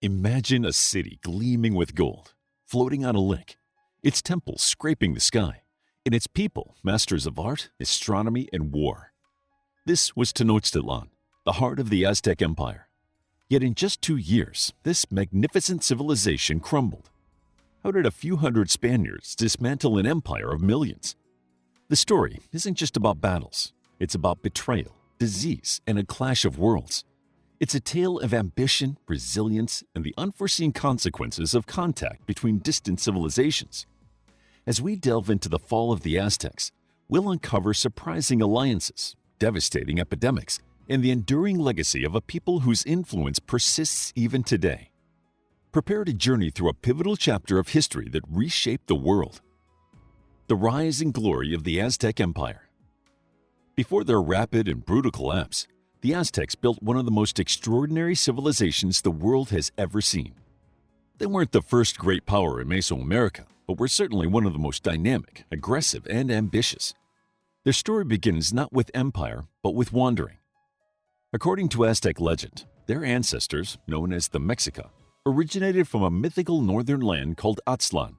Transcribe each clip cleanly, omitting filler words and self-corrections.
Imagine a city gleaming with gold, floating on a lake, its temples scraping the sky, and its people masters of art, astronomy, and war. This was Tenochtitlan, the heart of the Aztec Empire. Yet in just 2 years, this magnificent civilization crumbled. How did a few hundred Spaniards dismantle an empire of millions? The story isn't just about battles. It's about betrayal, disease, and a clash of worlds. It's a tale of ambition, resilience, and the unforeseen consequences of contact between distant civilizations. As we delve into the fall of the Aztecs, we'll uncover surprising alliances, devastating epidemics, and the enduring legacy of a people whose influence persists even today. Prepare to journey through a pivotal chapter of history that reshaped the world. The rise and glory of the Aztec Empire. Before their rapid and brutal collapse, the Aztecs built one of the most extraordinary civilizations the world has ever seen. They weren't the first great power in Mesoamerica, but were certainly one of the most dynamic, aggressive, and ambitious. Their story begins not with empire, but with wandering. According to Aztec legend, their ancestors, known as the Mexica, originated from a mythical northern land called Aztlan.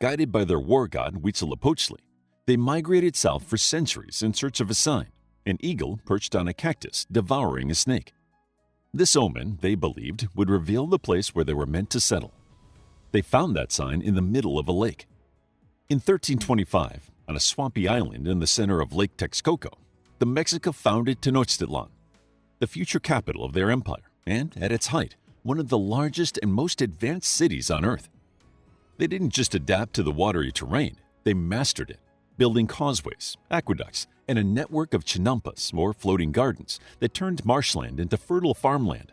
Guided by their war god Huitzilopochtli, they migrated south for centuries in search of a sign, an eagle perched on a cactus devouring a snake. This omen, they believed, would reveal the place where they were meant to settle. They found that sign in the middle of a lake. In 1325, on a swampy island in the center of Lake Texcoco, the Mexica founded Tenochtitlan, the future capital of their empire, and, at its height, one of the largest and most advanced cities on Earth. They didn't just adapt to the watery terrain, they mastered it, building causeways, aqueducts, and a network of chinampas, or floating gardens, that turned marshland into fertile farmland.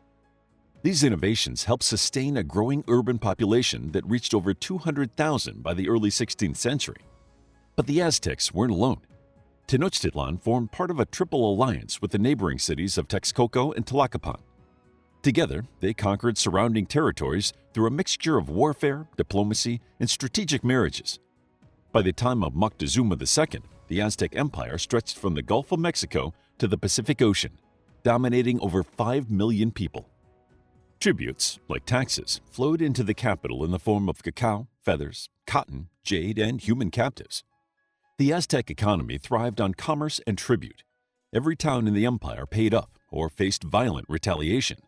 These innovations helped sustain a growing urban population that reached over 200,000 by the early 16th century. But the Aztecs weren't alone. Tenochtitlan formed part of a triple alliance with the neighboring cities of Texcoco and Tlacopan. Together, they conquered surrounding territories through a mixture of warfare, diplomacy, and strategic marriages. By the time of Moctezuma II, the Aztec Empire stretched from the Gulf of Mexico to the Pacific Ocean, dominating over 5 million people. Tributes, like taxes, flowed into the capital in the form of cacao, feathers, cotton, jade, and human captives. The Aztec economy thrived on commerce and tribute. Every town in the empire paid up or faced violent retaliation.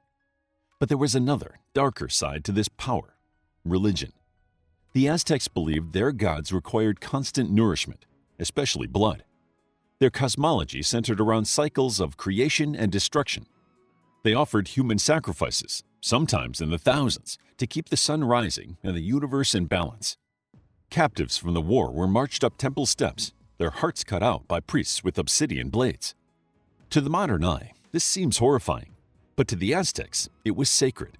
But there was another, darker side to this power: religion. The Aztecs believed their gods required constant nourishment, especially blood. Their cosmology centered around cycles of creation and destruction. They offered human sacrifices, sometimes in the thousands, to keep the sun rising and the universe in balance. Captives from the war were marched up temple steps, their hearts cut out by priests with obsidian blades. To the modern eye, this seems horrifying, but to the Aztecs, it was sacred.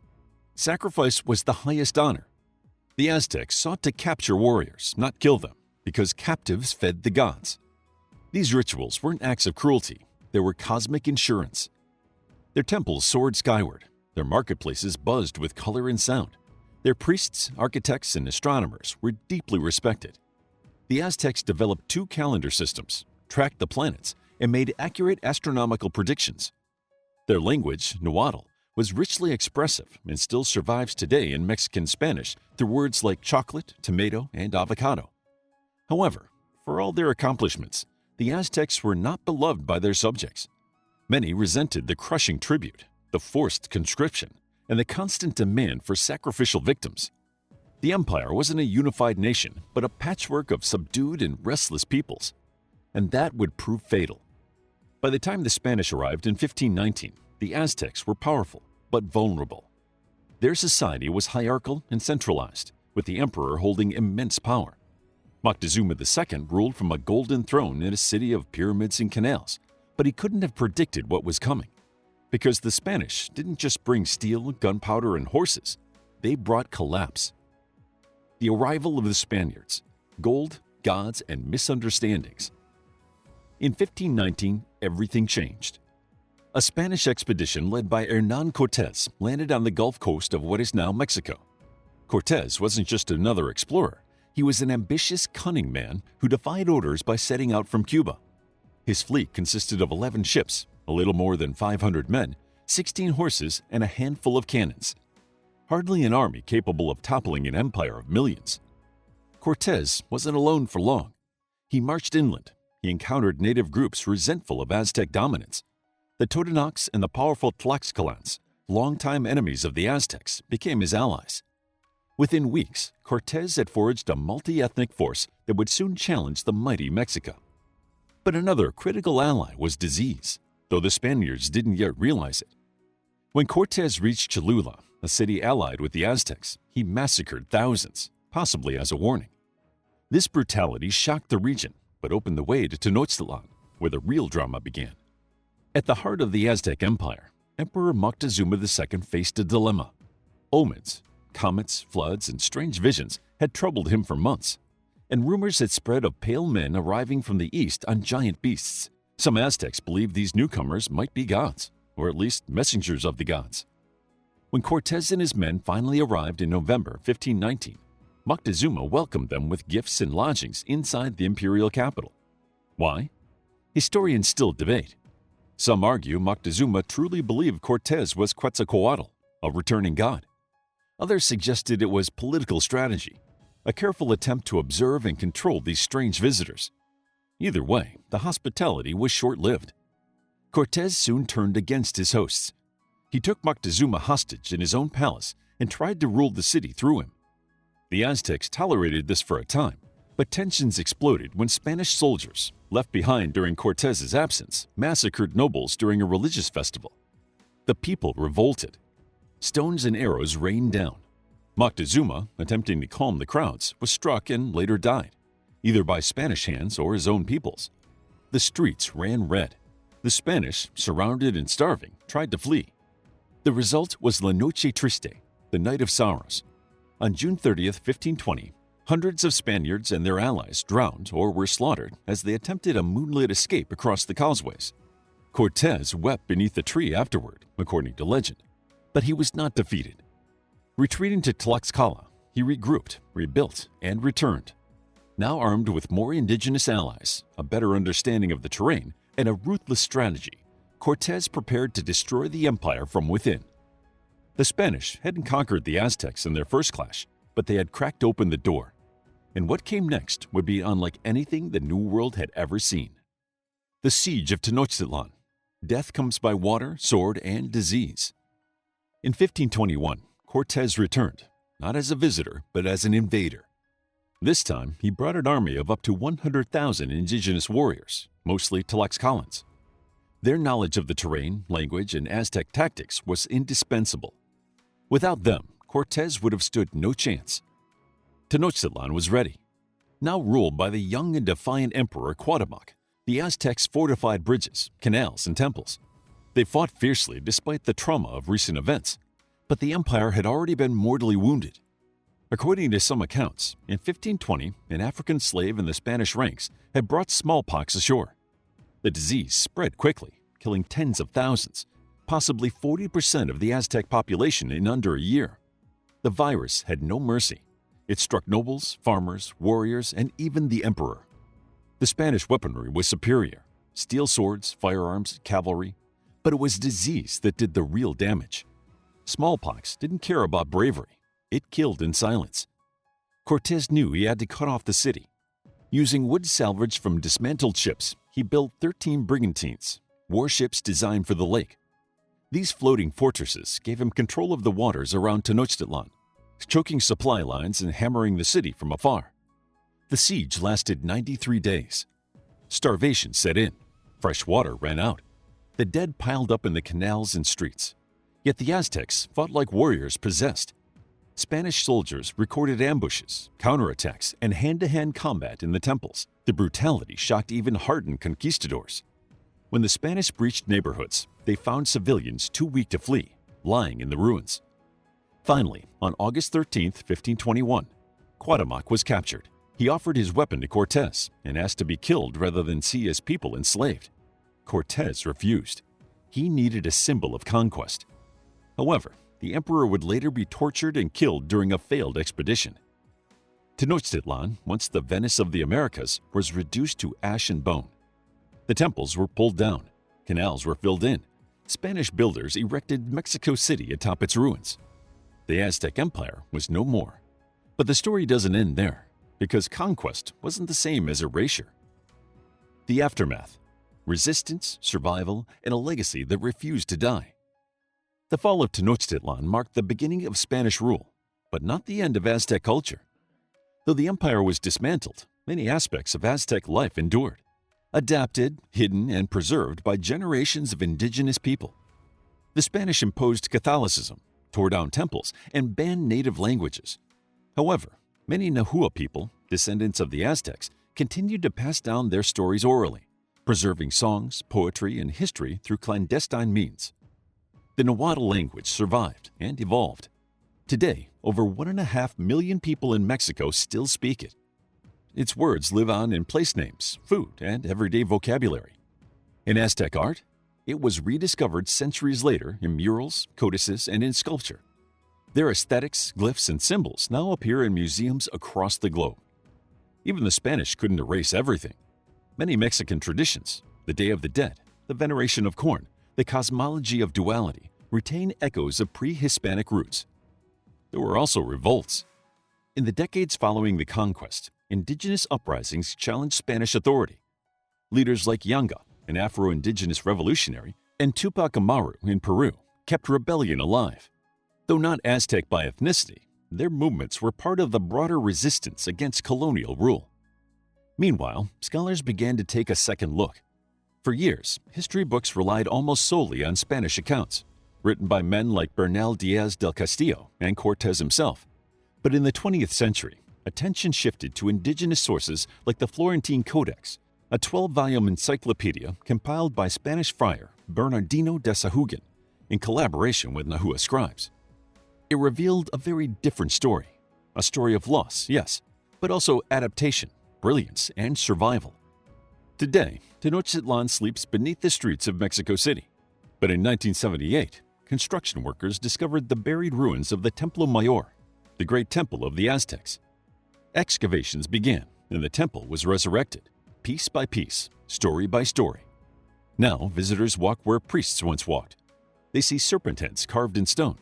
Sacrifice was the highest honor. The Aztecs sought to capture warriors, not kill them, because captives fed the gods. These rituals weren't acts of cruelty, they were cosmic insurance. Their temples soared skyward, their marketplaces buzzed with color and sound. Their priests, architects, and astronomers were deeply respected. The Aztecs developed 2 calendar systems, tracked the planets, and made accurate astronomical predictions. Their language, Nahuatl, was richly expressive and still survives today in Mexican Spanish through words like chocolate, tomato, and avocado. However, for all their accomplishments, the Aztecs were not beloved by their subjects. Many resented the crushing tribute, the forced conscription, and the constant demand for sacrificial victims. The empire wasn't a unified nation, but a patchwork of subdued and restless peoples. And that would prove fatal. By the time the Spanish arrived in 1519, the Aztecs were powerful, but vulnerable. Their society was hierarchical and centralized, with the emperor holding immense power. Moctezuma II ruled from a golden throne in a city of pyramids and canals, but he couldn't have predicted what was coming. Because the Spanish didn't just bring steel, gunpowder, and horses, they brought collapse. The arrival of the Spaniards, gold, gods, and misunderstandings. In 1519, everything changed. A Spanish expedition led by Hernán Cortés landed on the Gulf Coast of what is now Mexico. Cortés wasn't just another explorer, he was an ambitious, cunning man who defied orders by setting out from Cuba. His fleet consisted of 11 ships, a little more than 500 men, 16 horses, and a handful of cannons. hardly an army capable of toppling an empire of millions. Cortez wasn't alone for long. He marched inland. He encountered native groups resentful of Aztec dominance. The Totonacs and the powerful Tlaxcalans, longtime enemies of the Aztecs, became his allies. Within weeks, Cortez had forged a multi-ethnic force that would soon challenge the mighty Mexico. But another critical ally was disease, though the Spaniards didn't yet realize it. When Cortez reached Cholula, a city allied with the Aztecs, he massacred thousands, possibly as a warning. This brutality shocked the region, but opened the way to Tenochtitlan, where the real drama began. At the heart of the Aztec Empire, Emperor Moctezuma II faced a dilemma. Omens, comets, floods, and strange visions had troubled him for months, and rumors had spread of pale men arriving from the east on giant beasts. Some Aztecs believed these newcomers might be gods, or at least messengers of the gods. When Cortez and his men finally arrived in November 1519, Moctezuma welcomed them with gifts and lodgings inside the imperial capital. Why? Historians still debate. Some argue Moctezuma truly believed Cortez was Quetzalcoatl, a returning god. Others suggested it was political strategy, a careful attempt to observe and control these strange visitors. Either way, the hospitality was short-lived. Cortez soon turned against his hosts. He took Moctezuma hostage in his own palace and tried to rule the city through him. The Aztecs tolerated this for a time, but tensions exploded when Spanish soldiers, left behind during Cortez's absence, massacred nobles during a religious festival. The people revolted. Stones and arrows rained down. Moctezuma, attempting to calm the crowds, was struck and later died, either by Spanish hands or his own people's. The streets ran red. The Spanish, surrounded and starving, tried to flee. The result was La Noche Triste, the Night of Sorrows. On June 30, 1520, hundreds of Spaniards and their allies drowned or were slaughtered as they attempted a moonlit escape across the causeways. Cortez wept beneath a tree afterward, according to legend, but he was not defeated. Retreating to Tlaxcala, he regrouped, rebuilt, and returned. Now armed with more indigenous allies, a better understanding of the terrain, and a ruthless strategy, Cortez prepared to destroy the empire from within. The Spanish hadn't conquered the Aztecs in their first clash, but they had cracked open the door. And what came next would be unlike anything the New World had ever seen. The Siege of Tenochtitlan. Death comes by water, sword, and disease. In 1521, Cortez returned, not as a visitor, but as an invader. This time, he brought an army of up to 100,000 indigenous warriors, mostly Tlaxcalans. Their knowledge of the terrain, language, and Aztec tactics was indispensable. Without them, Cortez would have stood no chance. Tenochtitlan was ready. Now ruled by the young and defiant Emperor Cuauhtémoc, the Aztecs fortified bridges, canals, and temples. They fought fiercely despite the trauma of recent events, but the empire had already been mortally wounded. According to some accounts, in 1520, an African slave in the Spanish ranks had brought smallpox ashore. The disease spread quickly, killing tens of thousands, possibly 40% of the Aztec population in under a year. The virus had no mercy. It struck nobles, farmers, warriors, and even the emperor. The Spanish weaponry was superior: steel swords, firearms, cavalry. But it was disease that did the real damage. Smallpox didn't care about bravery. It killed in silence. Cortez knew he had to cut off the city. Using wood salvaged from dismantled ships, he built 13 brigantines, warships designed for the lake. These floating fortresses gave him control of the waters around Tenochtitlan, choking supply lines and hammering the city from afar. The siege lasted 93 days. Starvation set in. Fresh water ran out. The dead piled up in the canals and streets. Yet the Aztecs fought like warriors possessed. Spanish soldiers recorded ambushes, counterattacks, and hand-to-hand combat in the temples. The brutality shocked even hardened conquistadors. When the Spanish breached neighborhoods, they found civilians too weak to flee, lying in the ruins. Finally, on August 13, 1521, Cuauhtémoc was captured. He offered his weapon to Cortez and asked to be killed rather than see his people enslaved. Cortez refused. He needed a symbol of conquest. However, the emperor would later be tortured and killed during a failed expedition. Tenochtitlan, once the Venice of the Americas, was reduced to ash and bone. The temples were pulled down. Canals were filled in. Spanish builders erected Mexico City atop its ruins. The Aztec Empire was no more. But the story doesn't end there, because conquest wasn't the same as erasure. The aftermath: resistance, survival, and a legacy that refused to die. The fall of Tenochtitlan marked the beginning of Spanish rule, but not the end of Aztec culture. Though the empire was dismantled, many aspects of Aztec life endured, adapted, hidden, and preserved by generations of indigenous people. The Spanish imposed Catholicism, tore down temples, and banned native languages. However, many Nahua people, descendants of the Aztecs, continued to pass down their stories orally, preserving songs, poetry, and history through clandestine means. The Nahuatl language survived and evolved. Today, over 1.5 million people in Mexico still speak it. Its words live on in place names, food, and everyday vocabulary. In Aztec art, it was rediscovered centuries later in murals, codices, and in sculpture. Their aesthetics, glyphs, and symbols now appear in museums across the globe. Even the Spanish couldn't erase everything. Many Mexican traditions, the Day of the Dead, the veneration of corn, the cosmology of duality, retain echoes of pre-Hispanic roots. There were also revolts. In the decades following the conquest, indigenous uprisings challenged Spanish authority. Leaders like Yanga, an Afro-Indigenous revolutionary, and Tupac Amaru in Peru kept rebellion alive. Though not Aztec by ethnicity, their movements were part of the broader resistance against colonial rule. Meanwhile, scholars began to take a second look. For years, history books relied almost solely on Spanish accounts, written by men like Bernal Diaz del Castillo and Cortés himself. But in the 20th century, attention shifted to indigenous sources like the Florentine Codex, a 12-volume encyclopedia compiled by Spanish friar Bernardino de Sahuagin in collaboration with Nahua scribes. It revealed a very different story, a story of loss, yes, but also adaptation, brilliance, and survival. Today, Tenochtitlan sleeps beneath the streets of Mexico City. But in 1978, construction workers discovered the buried ruins of the Templo Mayor, the great temple of the Aztecs. Excavations began, and the temple was resurrected, piece by piece, story by story. Now, visitors walk where priests once walked. They see serpent heads carved in stone.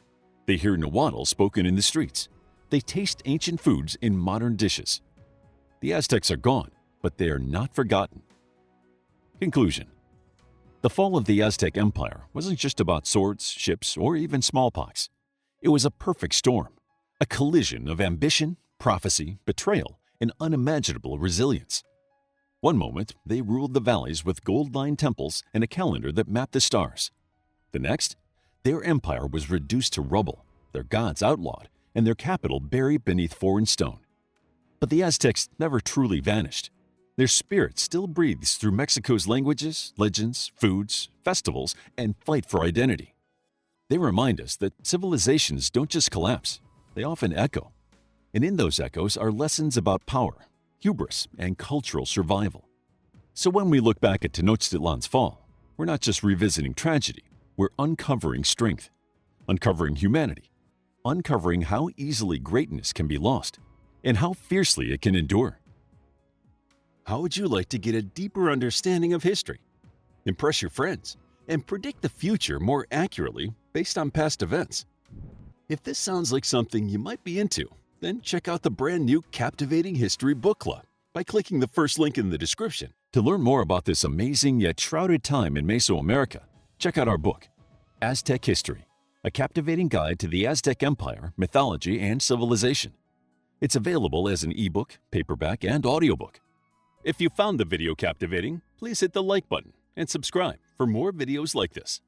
They hear Nahuatl spoken in the streets. They taste ancient foods in modern dishes. The Aztecs are gone, but they are not forgotten. Conclusion: the fall of the Aztec Empire wasn't just about swords, ships, or even smallpox. It was a perfect storm, a collision of ambition, prophecy, betrayal, and unimaginable resilience. One moment, they ruled the valleys with gold-lined temples and a calendar that mapped the stars. The next, their empire was reduced to rubble, their gods outlawed, and their capital buried beneath foreign stone. But the Aztecs never truly vanished. Their spirit still breathes through Mexico's languages, legends, foods, festivals, and fight for identity. They remind us that civilizations don't just collapse, they often echo. And in those echoes are lessons about power, hubris, and cultural survival. So when we look back at Tenochtitlan's fall, we're not just revisiting tragedy, we're uncovering strength, uncovering humanity, uncovering how easily greatness can be lost, and how fiercely it can endure. How would you like to get a deeper understanding of history, impress your friends, and predict the future more accurately based on past events? If this sounds like something you might be into, then check out the brand new Captivating History Book Club by clicking the first link in the description. To learn more about this amazing yet shrouded time in Mesoamerica, check out our book, Aztec History, a captivating guide to the Aztec Empire, mythology, and civilization. It's available as an ebook, paperback, and audiobook. If you found the video captivating, please hit the like button and subscribe for more videos like this.